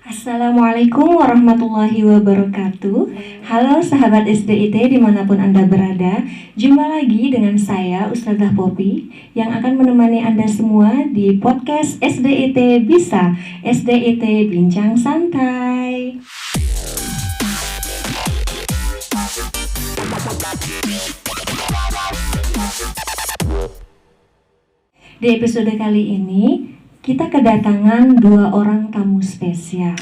Assalamualaikum warahmatullahi wabarakatuh. Halo sahabat SDIT dimanapun Anda berada. Jumpa lagi dengan saya Ustazah Poppy yang akan menemani Anda semua di podcast SDIT Bisa, SDIT Bincang Santai. Di episode kali ini kita kedatangan dua orang tamu spesial.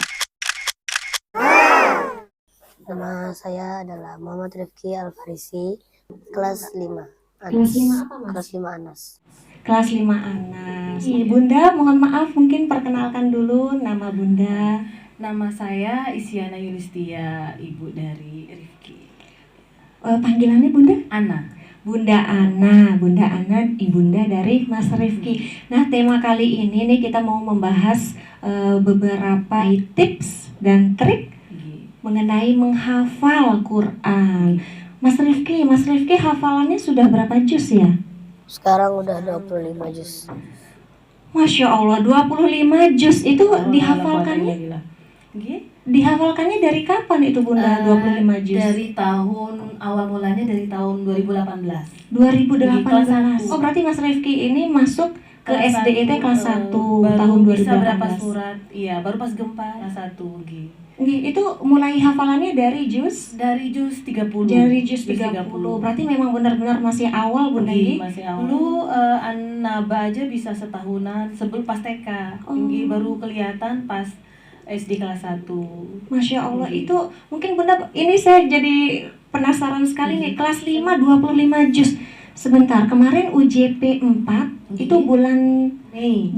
Nama saya adalah Muhammad Rifki Al-Farisi, kelas 5 Anas. Kelas 5 apa, Mas? Kelas 5 Anas. Kelas 5 Anas. Bunda, mohon maaf mungkin perkenalkan dulu nama Bunda. Nama saya Isyana Yulistia, ibu dari Rifki. Panggilannya Bunda? Ana. Bunda Ana, ibunda dari Mas Rifki. Nah, tema kali ini nih kita mau membahas beberapa tips dan trik mengenai menghafal Quran. Mas Rifki hafalannya sudah berapa juz ya? Sekarang udah 25 juz. Masya Allah, 25 juz itu dihafalkannya? Dihafalkannya dari kapan itu Bunda, 25 juz? Dari awal mulanya dari tahun 2018. 2018. Oh, berarti Mas Rifki ini masuk ke SDIT kelas 1 tahun 2018. Bisa berapa surat? Iya, baru pas gempa kelas 1 gitu. Itu mulai hafalannya dari juz? Dari juz 30. Dari juz 30. Berarti memang benar-benar masih awal Bunda Gi? Masih awal. Dulu An-Naba aja bisa setahunan sebelum pas TK. Baru kelihatan pas SD kelas 1. Masya Allah, itu mungkin Bunda, ini saya jadi penasaran sekali nih, kelas 5 25 juz. Sebentar, kemarin UJP 4 itu bulan Mei.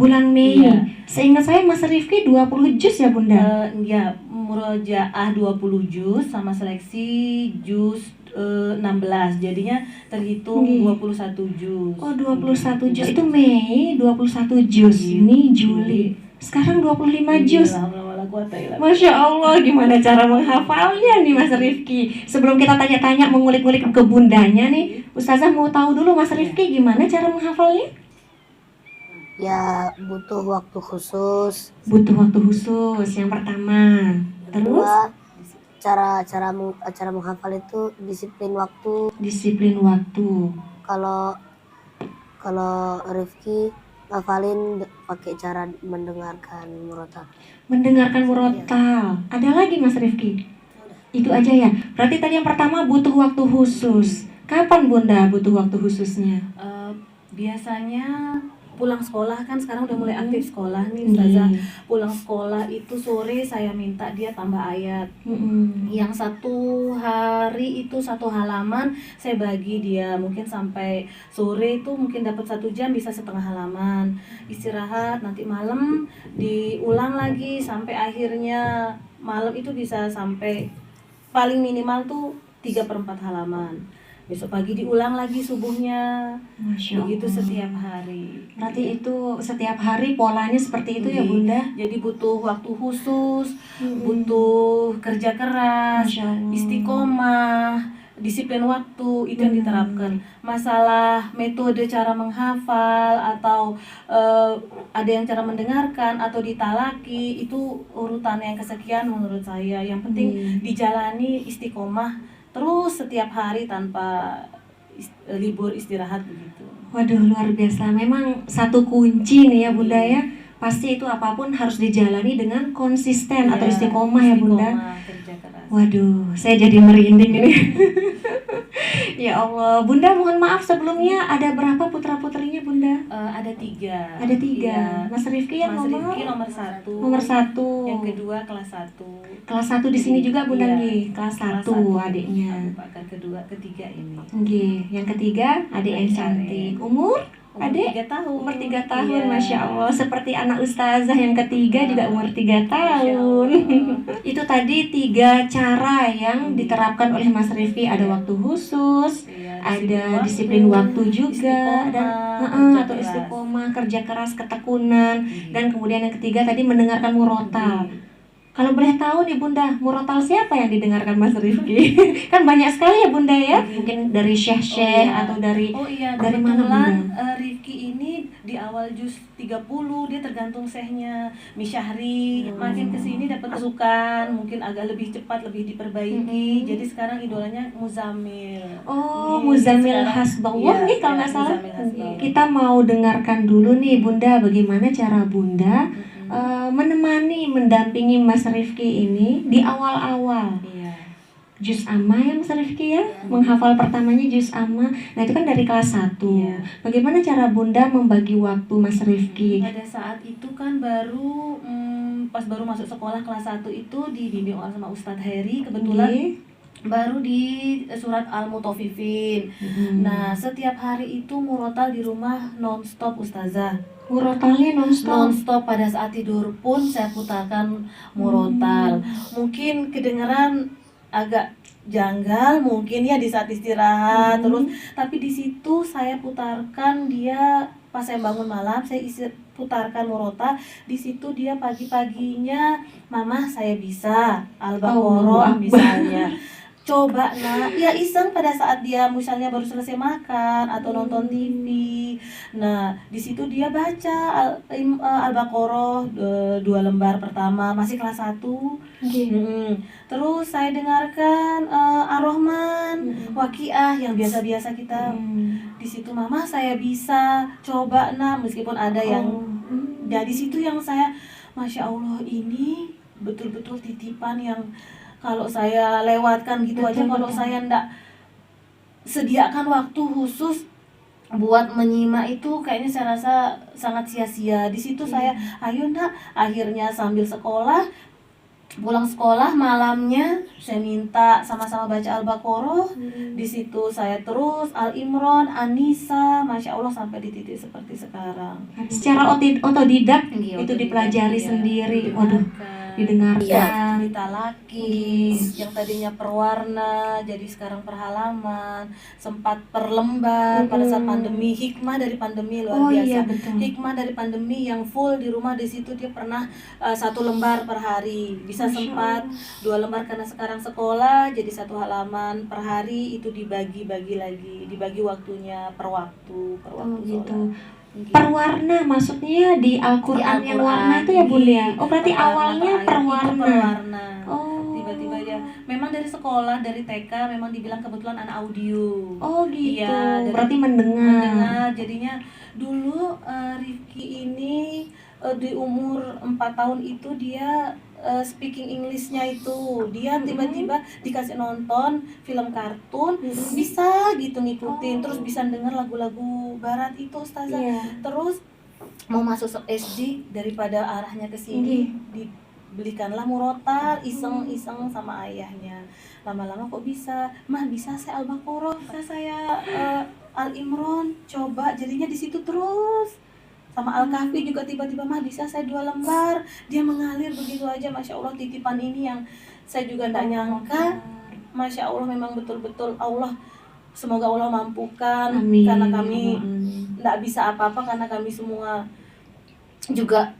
Iya. Seingat saya Mas Rifki 20 juz ya Bunda? Ya, murojaah 20 juz sama seleksi juz 16. Jadinya terhitung 21 juz. Oh, 21 juz. Itu Mei, 21 juz. Ini Juli. Sekarang 25 juz. Masya Allah, gimana cara menghafalnya nih Mas Rifki? Sebelum kita tanya-tanya, mengulik-ulik ke bundanya nih, Ustazah mau tahu dulu Mas Rifki gimana cara menghafalnya? Ya, butuh waktu khusus. Butuh waktu khusus, yang pertama. Terus? Cara menghafal itu disiplin waktu. Disiplin waktu. Kalau Rifki hafalin pakai cara mendengarkan murotal. Mendengarkan murotal. Ada lagi Mas Rifki? Itu aja ya. Berarti tadi yang pertama butuh waktu khusus. Kapan Bunda butuh waktu khususnya? Biasanya pulang sekolah, kan sekarang udah mulai aktif sekolah nih Ustazah. Pulang sekolah itu sore saya minta dia tambah ayat. Yang satu hari itu satu halaman saya bagi dia, mungkin sampai sore itu mungkin dapat 1 jam bisa setengah halaman. Istirahat, nanti malam diulang lagi sampai akhirnya malam itu bisa sampai paling minimal tuh 3/4 halaman. Besok pagi diulang lagi subuhnya. Begitu setiap hari. Berarti itu setiap hari polanya seperti itu ya Bunda? Jadi butuh waktu khusus, butuh kerja keras, istiqomah, disiplin waktu, itu yang diterapkan. Masalah metode cara menghafal atau ada yang cara mendengarkan atau ditalaki, itu urutan yang kesekian menurut saya. Yang penting dijalani istiqomah terus setiap hari tanpa libur istirahat begitu. Waduh, luar biasa. Memang satu kunci nih ya Bunda ya. Pasti itu apapun harus dijalani dengan konsisten atau istiqomah ya Bunda. Kerja keras. Waduh, saya jadi merinding ini. Ya Allah, Bunda mohon maaf sebelumnya, ada berapa putra-putrinya Bunda? Ada 3. Ada 3. Iya. Mas Rifki yang Rifki nomor 1. Yang kedua kelas 1. Kelas 1 di sini juga Bunda nggih, Iya. kelas 1 adiknya. Ketiga ini. Nggih, yang ketiga adik yang cantik. Umur? Adik? 3 tahun. Umur 3 tahun, Iya. Masya Allah. Seperti anak Ustazah yang ketiga juga umur 3 tahun. Itu tadi 3 cara yang diterapkan oleh Mas Rifki. Ada waktu khusus, ada disiplin waktu juga, dan atau istiqomah, kerja keras, ketekunan, dan kemudian yang ketiga tadi mendengarkan murotal. Kalau boleh tahu nih Bunda, murotal siapa yang didengarkan Mas Rifki? Kan banyak sekali ya Bunda ya. Mungkin dari syekh-syekh atau dari dari mana Bunda? Rifki ini di awal juz 30 dia tergantung syekhnya. Misyahri, makin kesini dapat masukan mungkin agak lebih cepat, lebih diperbaiki. Jadi sekarang idolanya Muzammil. Oh, Nih, Muzammil sekarang- Hasbullah iya, nih kalau iya, nggak salah. Muzammil Hasbullah. Kita mau dengarkan dulu nih Bunda, bagaimana cara Bunda menemani, mendampingi Mas Rifki ini di awal-awal. Iya. Juz Amma ya Mas Rifki ya, menghafal pertamanya Juz Amma. Nah itu kan dari kelas 1. Iya. Bagaimana cara Bunda membagi waktu Mas Rifki? Pada saat itu kan baru pas baru masuk sekolah kelas 1 itu dibimbing sama Ustadz Heri, kebetulan Nggih. baru di surat Al-Mutaffifin. Nah, setiap hari itu murotal di rumah nonstop Ustazah. Murotalnya non-stop. Nonstop, pada saat tidur pun saya putarkan murotal. Mungkin kedengeran agak janggal mungkin ya di saat istirahat terus, tapi di situ saya putarkan dia pas saya bangun malam, saya putarkan murotal. Di situ dia pagi-paginya, Mama saya bisa Al-Baqarah misalnya. Coba nak, ya iseng pada saat dia misalnya baru selesai makan atau nonton TV. Nah, di situ dia baca Al-Baqarah 2 lembar pertama, masih kelas 1. Terus saya dengarkan Ar-Rahman, Waqiah yang biasa-biasa kita. Di situ Mama saya bisa, coba nak, meskipun ada yang di situ yang saya, Masya Allah, ini betul-betul titipan yang kalau saya lewatkan gitu aja, kalau saya ndak sediakan waktu khusus buat menyimak itu kayaknya saya rasa sangat sia-sia. Di situ saya, ayo nak, akhirnya sambil sekolah, pulang sekolah malamnya saya minta sama-sama baca Al-Baqarah. Di situ saya terus Al-Imran, An-Nisa, Masya Allah sampai di titik seperti sekarang. Secara otodidak Iya, itu otodidak, dipelajari iya. sendiri. Waduh, didengarkan. Talaki yang tadinya perwarna jadi sekarang perhalaman, sempat per lembar pada saat pandemi. Hikmah dari pandemi luar biasa. Iya betul. Hikmah dari pandemi yang full di rumah, di situ dia pernah 1 lembar per hari, bisa sempat 2 lembar karena sekarang sekolah jadi 1 halaman per hari, itu dibagi-bagi lagi, dibagi waktunya per waktu Gitu. sholat. Perwarna maksudnya di Al-Quran yang warna itu ya Bunda ya? Oh berarti awalnya perwarna. Oh. Tiba-tiba dia memang dari sekolah, dari TK memang dibilang kebetulan anak audio. Oh gitu. Iya, dari Berarti mendengar. jadinya dulu Rifki ini di umur 4 tahun itu dia speaking English-nya itu dia tiba-tiba dikasih nonton film kartun, bisa gitu ngikutin, terus bisa denger lagu-lagu barat itu Ustazah. Terus mau masuk SD, daripada arahnya ke sini dibelikanlah murotal, iseng-iseng sama ayahnya. Lama-lama kok bisa, Mah bisa saya Al-Baqarah, bisa saya Al-Imran, coba jadinya di situ terus. Sama Al-Kahfi juga tiba-tiba, Mah bisa saya 2 lembar. Dia mengalir begitu aja, Masya Allah, titipan ini yang saya juga tidak nyangka. Masya Allah, memang betul-betul Allah, semoga Allah mampukan. Amin. Karena kami tidak bisa apa-apa, karena kami semua juga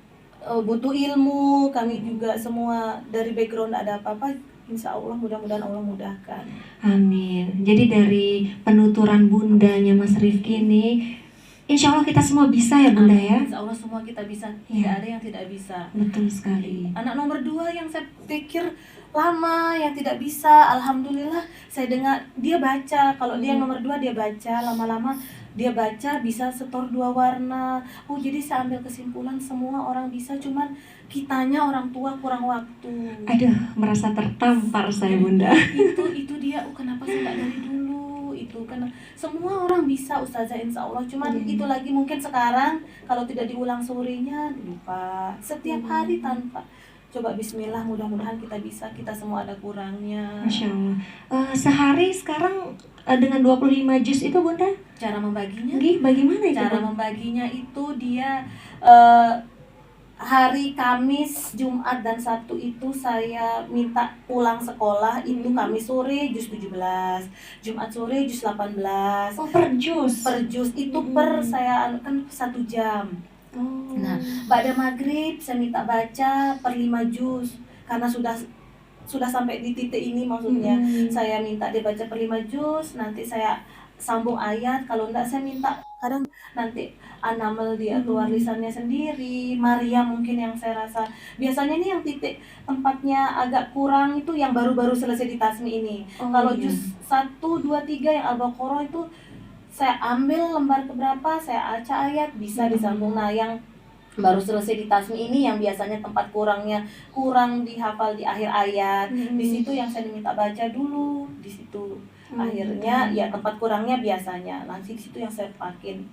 butuh ilmu, kami juga semua dari background tidak ada apa-apa. Insya Allah mudah-mudahan Allah mudahkan. Amin. Jadi dari penuturan bundanya Mas Rifki ini, insya Allah kita semua bisa ya Bunda ya. Insya Allah semua kita bisa, tidak ada yang tidak bisa. Betul sekali. Anak nomor 2 yang saya pikir lama yang tidak bisa, alhamdulillah saya dengar dia baca. Kalau dia yang nomor 2 dia baca, lama-lama dia baca bisa setor 2 warna. Oh jadi saya ambil kesimpulan semua orang bisa, cuman kitanya orang tua kurang waktu. Aduh, merasa tertampar saya Bunda. Itu dia, kenapa saya nggak dari dulu itu, karena semua orang bisa Ustazah, insya Allah, cuman itu lagi mungkin sekarang kalau tidak diulang sorenya lupa, setiap hari tanpa coba bismillah, mudah-mudahan kita bisa, kita semua ada kurangnya. Masya Allah. Sehari sekarang dengan 25 juz itu Bunda? Cara membaginya? Bagaimana itu? Cara membaginya itu dia hari Kamis, Jumat, dan Sabtu itu saya minta pulang sekolah itu Kamis sore juz 17, Jumat sore juz 18. Oh per juz? Per juz itu per saya kan 1 jam. Nah, pada maghrib saya minta baca per 5 juz karena sudah sampai di titik ini, maksudnya saya minta dia baca per 5 juz, nanti saya sambung ayat, kalau enggak saya minta kadang nanti Anamel dia keluar lisannya sendiri, Maria mungkin yang saya rasa biasanya nih yang titik tempatnya agak kurang itu yang baru-baru selesai di tasmi ini. Kalau juz 1, 2, 3 yang Al-Baqarah itu saya ambil lembar keberapa, saya baca ayat bisa disambung. Nah yang baru selesai di tasmi ini yang biasanya tempat kurang dihafal di akhir ayat, di situ yang saya diminta baca dulu di situ. Akhirnya ya tempat kurangnya biasanya nanti di situ yang saya pakai.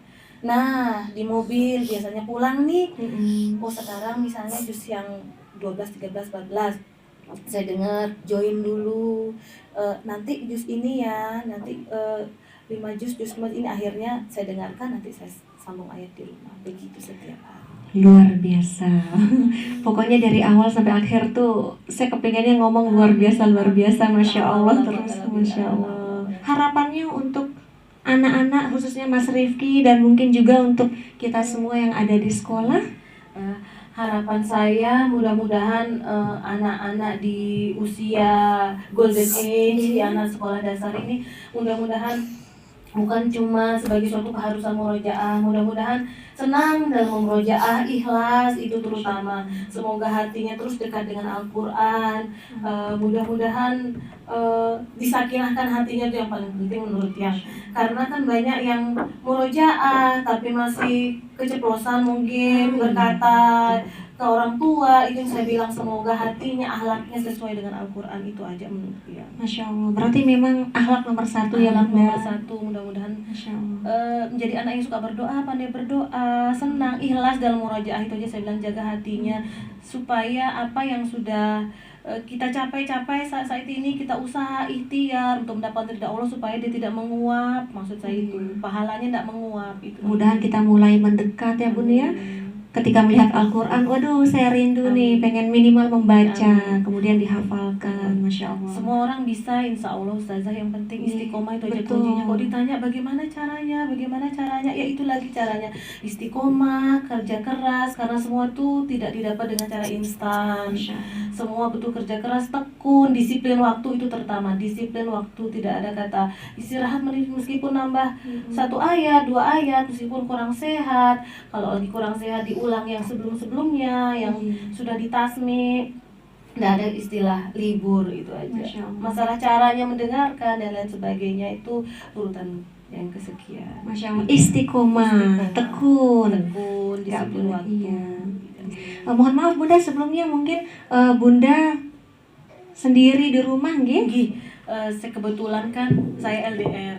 Nah di mobil biasanya pulang nih, oh sekarang misalnya juz yang 12, 13, 14 saya dengar join dulu. Nanti juz ini ya, nanti 5 juz 5 ini akhirnya saya dengarkan, nanti saya sambung ayat di rumah, begitu setiap hari. Luar biasa. Pokoknya dari awal sampai akhir tuh saya kepinginnya ngomong luar biasa, Masya Allah terus, Masya Allah. Harapannya untuk anak-anak khususnya Mas Rifki dan mungkin juga untuk kita semua yang ada di sekolah. Harapan saya mudah-mudahan anak-anak di usia golden age, di anak sekolah dasar ini, mudah-mudahan bukan cuma sebagai suatu keharusan murojaah, mudah-mudahan senang dalam murojaah, ikhlas itu terutama. Semoga hatinya terus dekat dengan Al-Quran, mudah-mudahan disakinahkan hatinya, itu yang paling penting menurut yang. Karena kan banyak yang murojaah tapi masih keceplosan mungkin berkata ke orang tua, itu yang saya bilang semoga hatinya, akhlaknya sesuai dengan Al-Quran, itu aja menurut dia. Masya Allah, berarti memang akhlak nomor satu ya Akhlak Bunda. nomor satu, mudah-mudahan Masya Allah. menjadi anak yang suka berdoa, pandai berdoa, senang, ikhlas dalam murojaah, itu aja saya bilang, jaga hatinya supaya apa yang sudah kita capai saat ini, kita usaha ikhtiar untuk mendapatkan ridha Allah supaya dia tidak menguap, maksud saya itu pahalanya tidak menguap itu. Mudahan kita mulai mendekat ya Bun ya. Ketika melihat Al-Quran, waduh saya rindu nih, pengen minimal membaca, kemudian dihafalkan, Masya Allah. Semua orang bisa, insya Allah Ustazah, yang penting istiqomah itu aja Betul. kuncinya. Kok ditanya bagaimana caranya, ya itu lagi caranya, istiqomah, kerja keras, karena semua tuh tidak didapat dengan cara instan. Semua butuh kerja keras, tekun, disiplin waktu itu terutama, disiplin waktu, tidak ada kata istirahat meskipun nambah 1 ayat, 2 ayat, meskipun kurang sehat. Kalau lagi kurang sehat diulang yang sebelum-sebelumnya, yang sudah ditasmi. Nggak ada istilah libur, itu aja. Masalah caranya mendengarkan dan lain sebagainya itu urutan yang kesekian. Masya Allah, istiqomah, tekun, disiplin waktu. Iya. Mohon maaf Bunda, sebelumnya mungkin Bunda sendiri di rumah nggih? Kebetulan kan saya LDR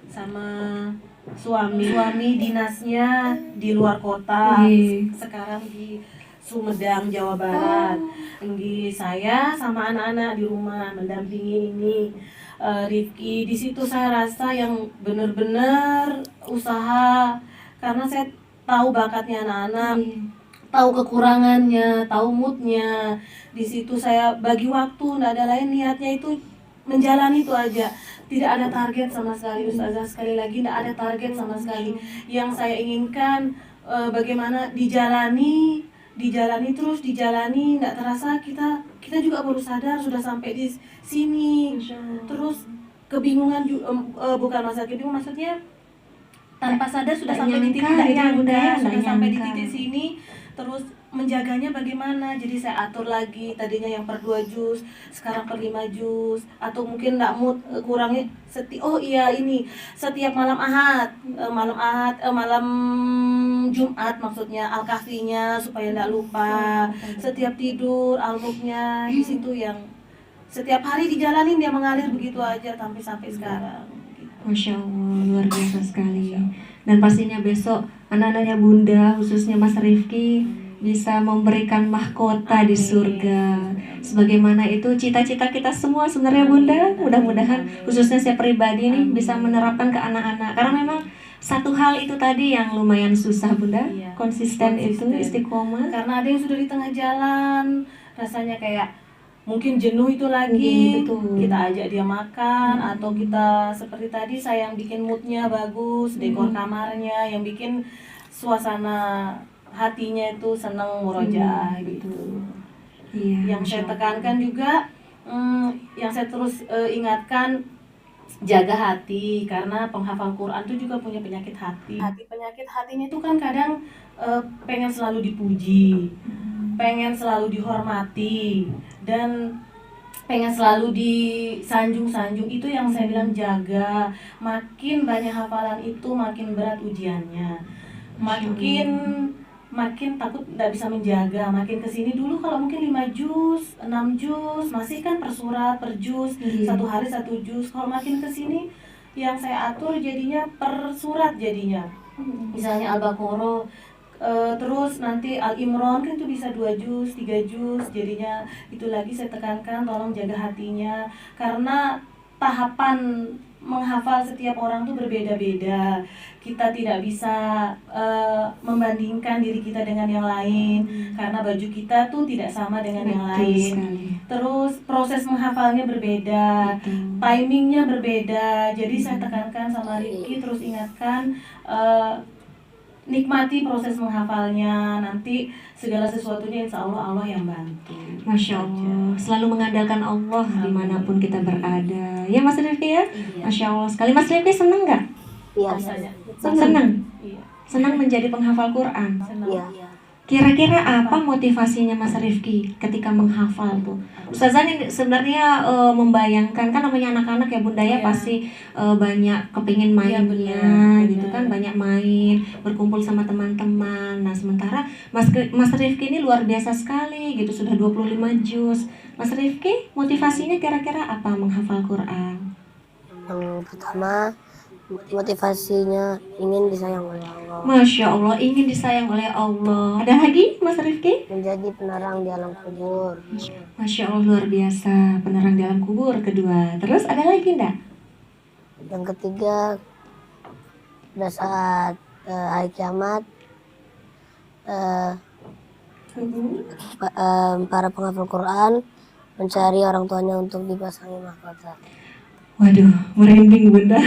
sama suami dinasnya di luar kota, sekarang di Sumedang, Jawa Barat. Saya sama anak-anak di rumah mendampingi ini Rifki. Di situ saya rasa yang benar-benar usaha, karena saya tahu bakatnya anak-anak, tahu kekurangannya, tahu moodnya. Di situ saya bagi waktu, nggak ada lain, niatnya itu menjalani itu aja. Tidak ada target sama sekali Ustazah, sekali lagi tidak ada target sama sekali. Yang saya inginkan bagaimana dijalani terus, nggak terasa kita juga baru sadar sudah sampai di sini. Terus kebingungan bukan masalah kebingungan, maksudnya tanpa sadar sudah sampai di titik sampai di titik sini. Terus menjaganya bagaimana, jadi saya atur lagi, tadinya yang per 2 juz sekarang per 5 juz, atau mungkin nggak mood kurangnya setiap malam malam Jumat maksudnya Al-Kahfinya supaya nggak lupa, setiap tidur Al-Mulknya di situ, yang setiap hari dijalanin, dia mengalir begitu aja sampai sekarang. Masya Allah, luar biasa sekali. Dan pastinya besok anak-anaknya Bunda, khususnya Mas Rifki, bisa memberikan mahkota di surga. Sebagaimana itu cita-cita kita semua sebenarnya Bunda. Mudah-mudahan khususnya saya pribadi nih bisa menerapkan ke anak-anak. Karena memang satu hal itu tadi yang lumayan susah Bunda, konsisten itu, istiqomah. Karena ada yang sudah di tengah jalan, rasanya kayak mungkin jenuh itu lagi, kita ajak dia makan, atau kita seperti tadi saya yang bikin moodnya bagus, dekor kamarnya, yang bikin suasana hatinya itu senang murojaah gitu. Yang saya tekankan juga, yang saya terus ingatkan, jaga hati, karena penghafal Quran itu juga punya penyakit hati. Penyakit hatinya itu kan kadang pengen selalu dipuji, pengen selalu dihormati, dan pengen selalu disanjung-sanjung. Itu yang saya bilang jaga. Makin banyak hafalan itu makin berat ujiannya, makin takut tidak bisa menjaga. Makin kesini dulu kalau mungkin 5 juz, 6 juz masih kan per surat, per juz, satu hari 1 juz. Kalau makin kesini yang saya atur jadinya per surat jadinya. Misalnya Al-Baqarah, terus nanti Al-Imran kan itu bisa 2 juz, 3 juz. Jadinya itu lagi saya tekankan, tolong jaga hatinya, karena tahapan menghafal setiap orang tuh berbeda-beda. Kita tidak bisa membandingkan diri kita dengan yang lain, karena baju kita tuh tidak sama dengan yang lain. Terus proses menghafalnya berbeda, timingnya berbeda. Jadi saya tekankan sama Rifki, terus ingatkan, nikmati proses menghafalnya. Nanti segala sesuatunya insya Allah Allah yang bantu. Masya Allah, selalu mengandalkan Allah dimanapun kita berada. Ya Mas Rifki ya? Iya. Masya Allah sekali. Mas Rifki senang nggak? Iya. Senang. Iya. Senang menjadi penghafal Quran. Senang. Iya. Kira-kira apa motivasinya Mas Rifki ketika menghafal tuh? Ustazah ini sebenarnya membayangkan, kan namanya anak-anak ya Bunda ya, Iya. pasti banyak kepingin mainnya benar, gitu benar. kan, banyak main, berkumpul sama teman-teman. Nah sementara Mas Rifki ini luar biasa sekali gitu, sudah 25 juz. Mas Rifki motivasinya kira-kira apa menghafal Quran? Yang pertama, motivasinya ingin disayang oleh Allah, Masya Allah, ingin disayang oleh Allah. Ada lagi Mas Rifki? menjadi penerang di alam kubur, Masya Allah luar biasa, penerang di alam kubur kedua. Terus ada lagi enggak? yang ketiga, pada saat hari kiamat, para penghafal Quran mencari orang tuanya untuk dipasangi mahkota. Waduh, merinding Bunda.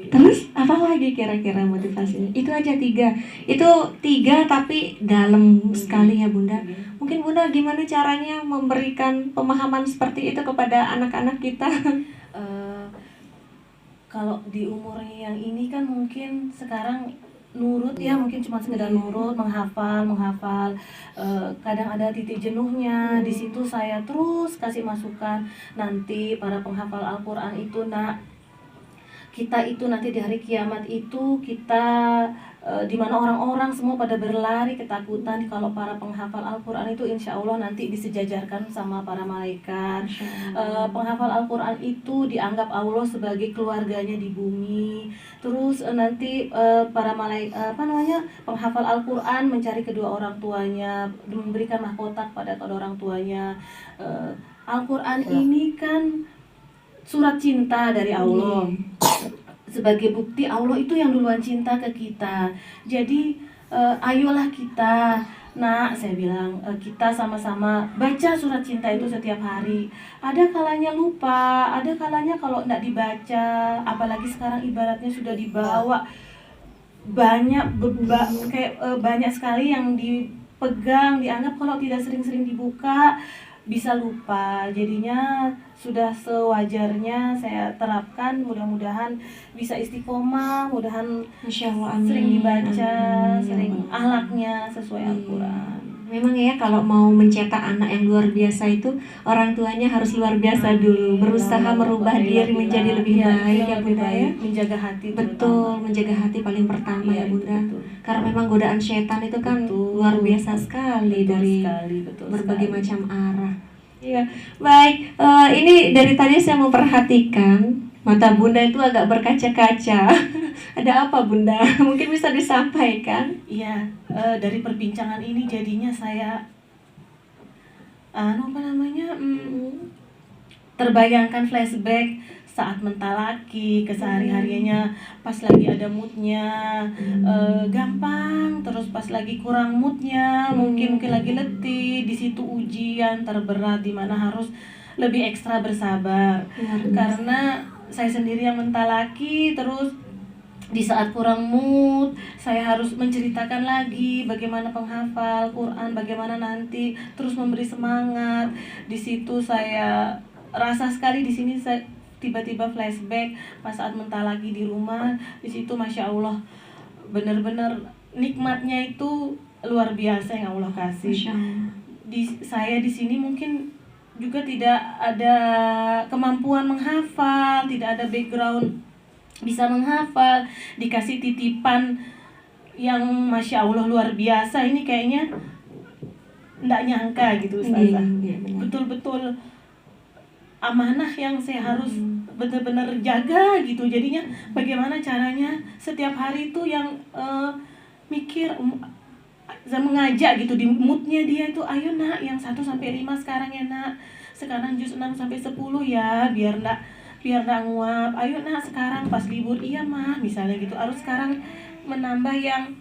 Terus apa lagi kira-kira motivasinya? Itu aja 3. Itu 3 tapi dalam sekali ya Bunda. Mungkin Bunda gimana caranya memberikan pemahaman seperti itu kepada anak-anak kita? Kalau di umur yang ini kan mungkin sekarang nurut ya, mungkin cuma sekedar nurut, menghafal. Kadang ada titik jenuhnya. Di situ saya terus kasih masukan. Nanti para penghafal Al-Quran itu kita itu nanti di hari kiamat itu kita di mana orang-orang semua pada berlari ketakutan. Kalau para penghafal Al-Quran itu insya Allah nanti disejajarkan sama para malaikat. Penghafal Al-Quran itu dianggap Allah sebagai keluarganya di bumi. Terus nanti para penghafal Al-Quran mencari kedua orang tuanya, memberikan mahkota kepada kedua orang tuanya. Al-Quran ini kan surat cinta dari Allah. Sebagai bukti Allah itu yang duluan cinta ke kita. Jadi ayolah kita, nak, saya bilang, kita sama-sama baca surat cinta itu setiap hari. Ada kalanya lupa, ada kalanya kalau tidak dibaca, apalagi sekarang ibaratnya sudah dibawa banyak banyak sekali yang dipegang, dianggap kalau tidak sering-sering dibuka bisa lupa. Jadinya sudah sewajarnya saya terapkan, mudah-mudahan bisa istiqomah, mudahan Masya Allah, amin. sering dibaca, Amin. sering Ya Allah. akhlaknya sesuai Al-Quran. Memang ya kalau mau mencetak anak yang luar biasa itu orang tuanya harus luar biasa dulu, berusaha merubah diri menjadi lebih baik ya Bunda ya. Menjaga hati Betul, menjaga hati paling pertama ya Bunda. Betul. Karena memang godaan setan itu kan Betul. luar biasa sekali dari Betul berbagai sekali. macam arah. Iya, baik. Ini dari tadi saya memperhatikan mata Bunda itu agak berkaca-kaca. Ada apa Bunda? Mungkin bisa disampaikan? Iya, dari perbincangan ini jadinya saya terbayangkan flashback saat mentalaki, kesehari-hariannya pas lagi ada moodnya gampang, terus pas lagi kurang moodnya mungkin lagi letih, di situ ujian terberat di mana harus lebih ekstra bersabar. Karena saya sendiri yang mentalaki, terus di saat kurang mood saya harus menceritakan lagi bagaimana penghafal Quran, bagaimana nanti terus memberi semangat. Di situ saya rasa sekali, di sini saya tiba-tiba flashback pas saat mentah lagi di rumah. Di situ masya Allah bener-bener nikmatnya itu luar biasa yang Allah kasih. Masya Allah. Saya di sini mungkin juga tidak ada kemampuan menghafal, tidak ada background bisa menghafal, dikasih titipan yang masya Allah luar biasa. Ini kayaknya nggak nyangka gitu Ustazah. Benar. Betul-betul amanah yang saya harus benar-benar jaga gitu. Jadinya bagaimana caranya setiap hari itu yang mikir saya mengajak gitu di moodnya dia itu, ayo nak yang 1 sampai 5 sekarang ya nak, sekarang jus 6 sampai 10 ya, biar ndak nguap. Ayo nak sekarang pas libur, iya mah misalnya gitu. Harus sekarang menambah yang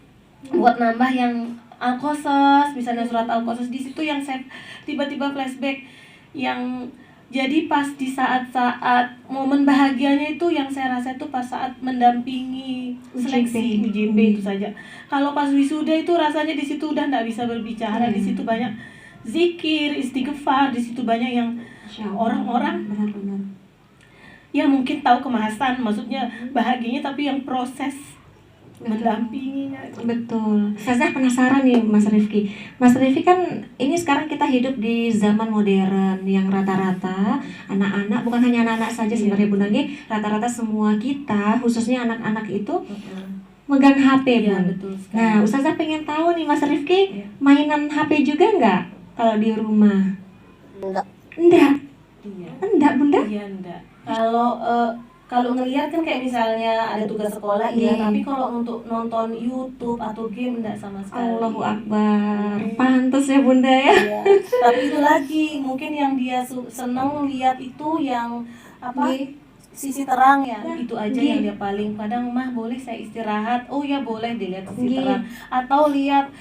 buat nambah yang Al-Qasas, misalnya surat Al-Qasas. Di situ yang saya tiba-tiba flashback yang jadi pas di saat-saat momen bahagianya itu yang saya rasa itu pas saat mendampingi seleksi UJB itu saja. Kalau pas wisuda itu rasanya di situ udah nggak bisa berbicara. Di situ banyak zikir, istighfar, di situ banyak yang orang-orang Benar-benar. ya mungkin tahu kemasan, maksudnya bahagianya, tapi yang proses mendampinginya. Betul. Ustazah penasaran nih Mas Rifki. Mas Rifki kan ini sekarang kita hidup di zaman modern yang rata-rata anak-anak, bukan hanya anak-anak saja sebenarnya Bunda Nggih, rata-rata semua kita khususnya anak-anak itu megang HP, Iya, Bun. betul sekali. Nah, Ustazah pengen tahu nih Mas Rifki, mainan HP juga nggak kalau di rumah? Enggak. Enggak. Iya. Enggak, Bunda? Iya, enggak. Kalau ngelihat kan kayak misalnya ada tugas sekolah, Iya. tapi kalau untuk nonton YouTube atau game enggak sama sekali. Allahu Akbar. Pantes ya Bunda ya. Iya. Tapi itu lagi, mungkin yang dia seneng lihat itu yang apa? Nggih. Sisi terang ya, Nah, itu aja nggih. yang dia paling. Kadang mah boleh saya istirahat, oh ya boleh dilihat sisi Nggih. terang, atau lihat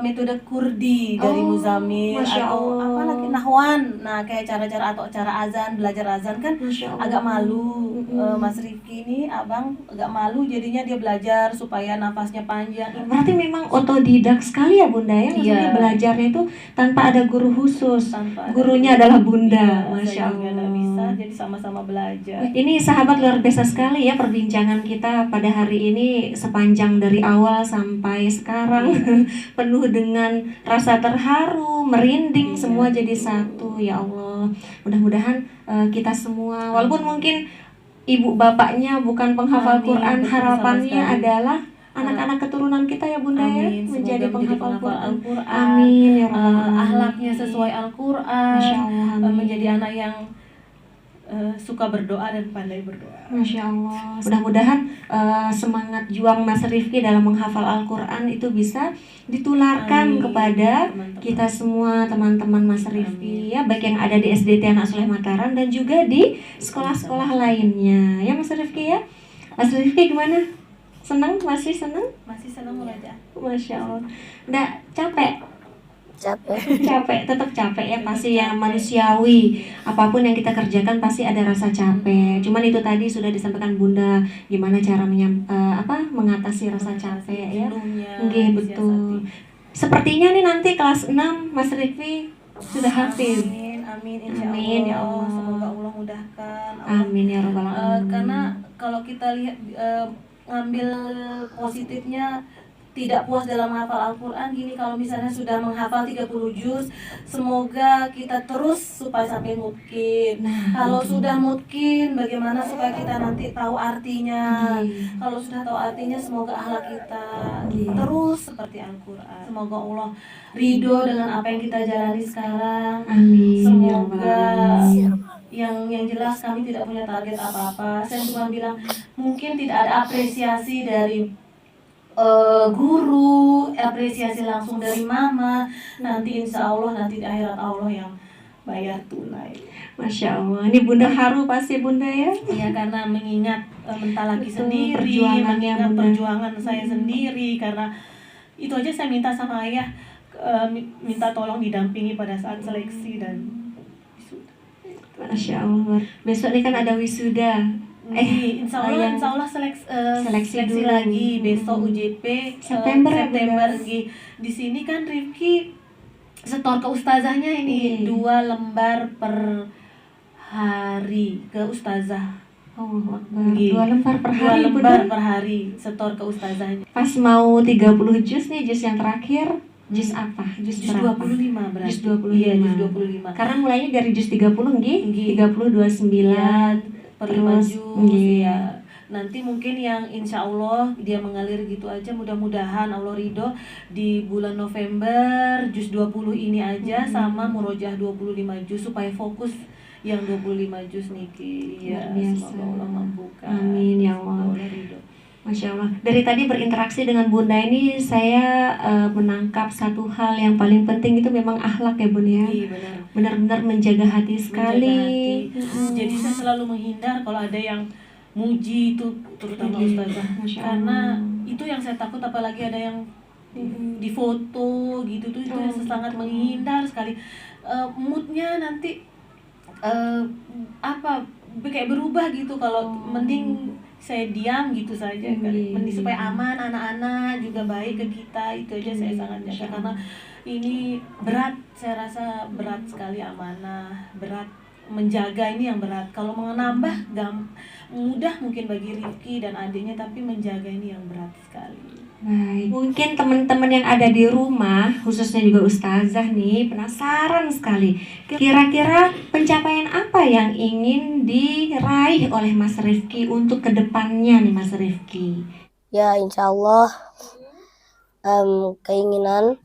metode Kurdi dari Oh, Muzamil, Masya atau Allah. apa lagi Nahwan. Nah kayak cara-cara atau cara azan, belajar azan kan Masya Allah. agak malu. Mm-mm. Mas Rifki ini abang agak malu, jadinya dia belajar supaya nafasnya panjang. Berarti memang otodidak sekali ya Bunda ya. Maksudnya Iya. belajarnya itu tanpa ada guru khusus. Tanpa ada Gurunya adalah Bunda. Iya, Masya saya juga nggak Allah. bisa, jadi sama-sama belajar. Ini sahabat luar biasa sekali ya perbincangan kita pada hari ini, sepanjang dari awal sampai sekarang penuh dengan rasa terharu, merinding, Iya. semua jadi satu ya Allah. Mudah-mudahan kita semua, walaupun mungkin ibu bapaknya bukan penghafal Amin, Quran, betul, harapannya sama sekali. adalah anak-anak keturunan kita ya Bunda ya Amin, menjadi semoga penghafal Quran. Al-Quran. Amin ya Rabbal alamin. Akhlaknya sesuai Al-Quran. Masya Allah, amin. Menjadi anak yang suka berdoa dan pandai berdoa. Masya Allah. Mudah-mudahan semangat juang Mas Rifki dalam menghafal Al-Quran itu bisa ditularkan Amin. kepada Teman-teman. kita semua, teman-teman Mas Rifki ya, baik yang ada di SDT Anak Soleh Mataram dan juga di sekolah-sekolah lainnya ya Mas Rifki ya. Mas Rifki gimana? Senang? Masih senang? Masih senang belajar. Masya Allah. Nggak capek? Capek. Capek, tetap capek ya, pasti yang manusiawi. Apapun yang kita kerjakan pasti ada rasa capek. Cuman itu tadi sudah disampaikan Bunda gimana cara mengatasi rasa capek ya. Jenuhnya Nggih, betul. disiasati. Sepertinya nih nanti kelas 6 Mas Rifki sudah hafiz. Amin, insya Amin, ya Allah. Allah. Semoga Allah mudahkan. Allah Amin ya Rabbal alamin. karena kalau kita lihat ngambil positifnya, tidak puas dalam menghafal Al-Quran gini, kalau misalnya sudah menghafal 30 juz, semoga kita terus supaya sampai mungkin. Kalau sudah mungkin, bagaimana supaya kita nanti tahu artinya. Kalau sudah tahu artinya, semoga akhlak kita terus seperti Al-Quran. Semoga Allah ridho dengan apa yang kita jalani sekarang. Amin ya Rabbal Semoga alamin. yang jelas kami tidak punya target apa-apa. Saya cuma bilang mungkin tidak ada apresiasi dari guru, apresiasi langsung dari mama. Nanti insya Allah nanti di akhirat Allah yang bayar tunai. Masya Allah, ini Bunda haru pasti Bunda ya. Iya, karena mengingat mentah lagi Betul, sendiri, perjuangannya mengingat Bunda. perjuangan saya sendiri. Karena itu aja saya minta sama ayah, minta tolong didampingi pada saat seleksi dan wisuda. Masya Allah. Besok ini kan ada wisuda. Insya yang Allah seleksi dulu. lagi besok UJP September ya, September Bunda? Nggih. Di sini kan Rifki setor ke ustazahnya ini Iya. 2 lembar per hari ke ustazah. Allah Akbar. Nggih. 2 lembar per 2 hari, lembar Bunda. per hari setor ke ustazahnya. Pas mau 30 juz nih, juz yang terakhir, juz apa? Juz Juz berapa? 25 berarti. Juz 25. Iya, juz 25. Karena mulainya dari juz 30 nggih, Nggih. 30 29 Iya, per 5 terus, juz nggih. ya. Nanti mungkin yang insya Allah dia mengalir gitu aja, mudah-mudahan Allah ridho di bulan November juz 20 ini aja sama murojaah 25 juz supaya fokus yang 25 juz niki. Ya, Luar biasa. semoga Allah mampukan. Amin ya Allah. Semoga Allah ridho. Masya Allah. Dari tadi berinteraksi dengan Bunda ini saya menangkap satu hal yang paling penting itu memang akhlak ya Bun ya. Iya, benar. Benar-benar menjaga hati sekali. Menjaga hati. Jadi saya selalu menghindar kalau ada yang muji itu, terutama Iya, ustazah, Masya karena Allah. itu yang saya takut, apalagi ada yang di foto gitu tuh, itu yang saya sangat menghindar sekali. Moodnya nanti apa kayak berubah gitu, kalau mending saya diam gitu saja kan, mending supaya aman, anak-anak juga baik ke kita, itu aja saya sangat jaga, karena ini berat, saya rasa berat sekali, amanah berat, menjaga ini yang berat. Kalau menambah mudah mungkin bagi Rifki dan adiknya, tapi menjaga ini yang berat sekali. Baik. Mungkin teman-teman yang ada di rumah, khususnya juga ustazah nih, penasaran sekali. Kira-kira pencapaian apa yang ingin diraih oleh Mas Rifki untuk kedepannya nih Mas Rifki? Ya, insya Allah keinginan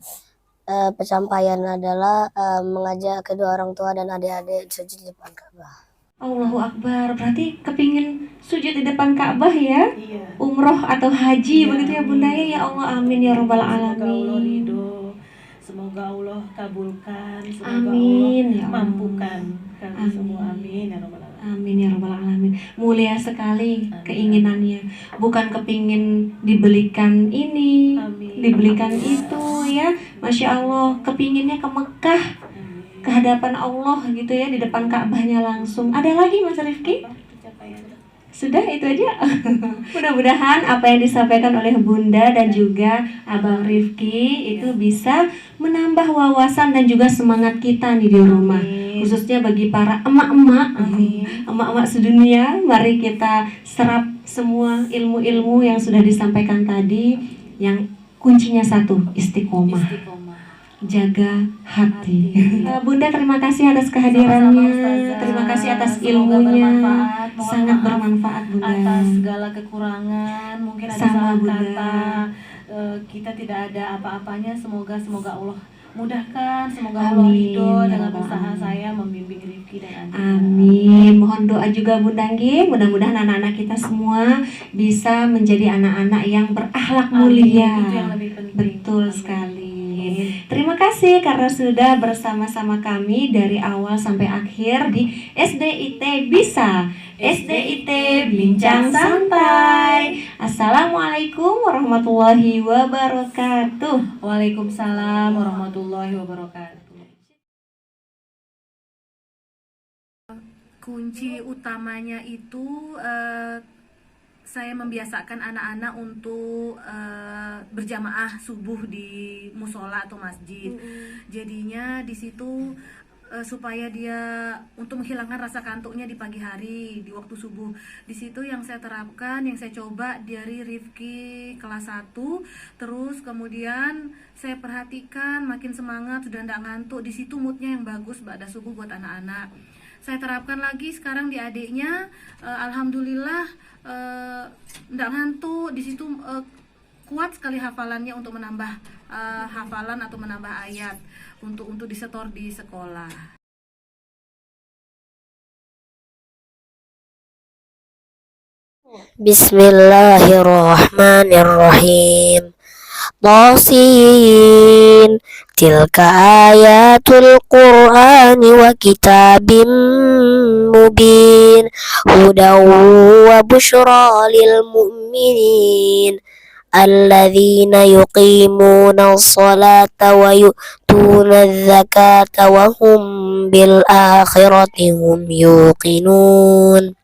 pencapaian adalah mengajak kedua orang tua dan adik-adik sujud di depan Ka'bah. Allahu Akbar, berarti kepingin sujud di depan Ka'bah ya? Iya. Umroh atau haji, Iya, begitu ya Bunda ya? Ya Allah, amin ya Rabbal Semoga Allah Alamin. ridho, semoga Allah kabulkan, semoga Amin, Allah ya Allah. mampukan kami Amin. semua, amin ya Rabbal Alamin. Amin ya Rabbal Alamin. Mulia sekali Amin. keinginannya. Bukan kepingin dibelikan ini, Amin. dibelikan itu ya. Masya Allah, kepinginnya ke Mekah, ke hadapan Allah gitu ya, di depan Ka'bahnya langsung. Ada lagi Mas Rifki? Pencapaian. Sudah itu aja. Mudah-mudahan apa yang disampaikan oleh Bunda dan juga Abang Rifki itu bisa menambah wawasan dan juga semangat kita nih di rumah. Amin. Khususnya bagi para emak-emak, Amin. emak-emak sedunia, mari kita serap semua ilmu-ilmu yang sudah disampaikan tadi, yang kuncinya satu, istiqomah. Istiqomah. Jaga hati. Bunda terima kasih atas kehadirannya. Sama-sama, Ustazah. Terima kasih atas Semoga ilmunya. bermanfaat. Mohon Sangat maaf bermanfaat Bunda. atas segala kekurangan, mungkin ada Sama, salah Bunda. kata, kita tidak ada apa-apanya. Semoga Allah mudahkan, semoga Allah Amin, ridho ya dengan Rabbal usaha Alamin. saya membimbing Rifki dan Andi. Amin. Mohon doa juga Bunda nggih. Mudah-mudahan anak-anak kita semua bisa menjadi anak-anak yang berakhlak mulia. Itu yang lebih penting. Betul Amin. sekali. Terima kasih karena sudah bersama-sama kami dari awal sampai akhir di SDIT Bisa. SDIT Bincang Santai. Assalamualaikum warahmatullahi wabarakatuh. Waalaikumsalam warahmatullahi wabarakatuh. Kunci utamanya itu saya membiasakan anak-anak untuk berjamaah subuh di musola atau masjid. Jadinya di situ supaya dia untuk menghilangkan rasa kantuknya di pagi hari, di waktu subuh. Di situ yang saya terapkan, yang saya coba dari Rifki kelas 1, terus kemudian saya perhatikan makin semangat, sudah tidak ngantuk. Di situ moodnya yang bagus pada subuh buat anak-anak. Saya terapkan lagi sekarang di adiknya, alhamdulillah tidak ngantuk. Di situ kuat sekali hafalannya untuk menambah hafalan atau menambah ayat untuk disetor di sekolah. Bismillahirrahmanirrahim. Tasin, tilka ayatul Qur'ani wa kitabim mubin, hudaw wa bushra lil mu'minin alladzina yuqimuna as-salata wa yu'tuna az-zakata wa hum bil akhirati hum yuqinun.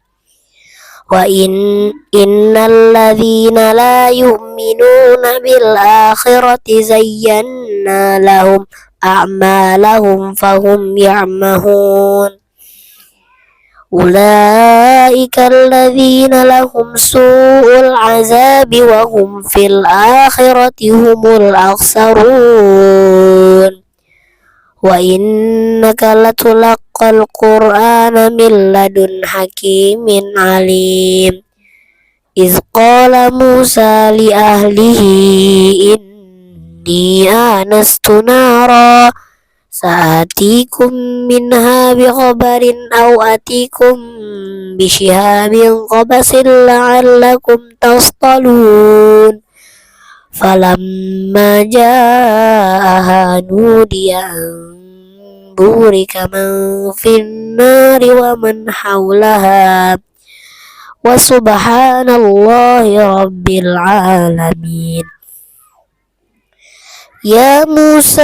Wa innal ladzina la yu'minuna bil akhirati zayyana lahum a'malahum fahum ya'mahun. أولئك الذين لهم سوء العذاب وهم في الآخرة هم الأخسرون وإنك لتلقى القرآن من لدن حكيم عليم إذ قال موسى لأهله إني آنست نارا سآتيكم منها بخبر أو آتيكم بشهاب قبس لعلكم تصطلون فلما جاءها نودي أن بورك من في النار ومن حولها وسبحان الله رب العالمين يا موسى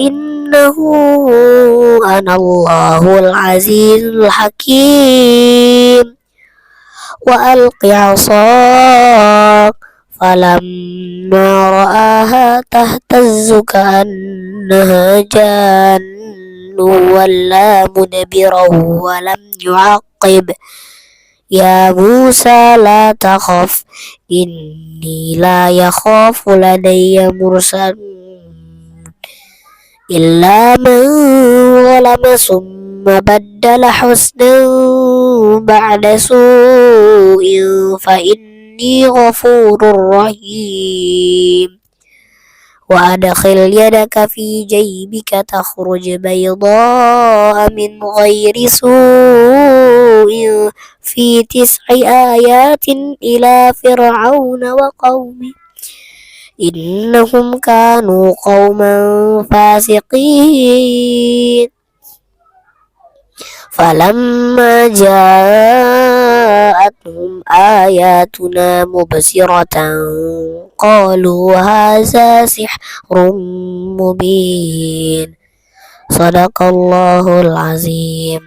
إنه أنا الله العزيز الحكيم وألق عصاك فلما رآها تهتز كأنها جان ولا مدبرا ولم يعقب يا موسى لا تخف إني لا يخاف لدي مرسل إلا من ظلم ثم بدل حسنا بعد سوء فإني غفور رحيم وأدخل يدك في جيبك تخرج بيضاء من غير سوء في 9 آيات إلى فرعون وقومه إنهم كانوا قوما فاسقين فلما جاءتهم آياتنا مبصرة قالوا هذا سحر مبين صدق الله العظيم.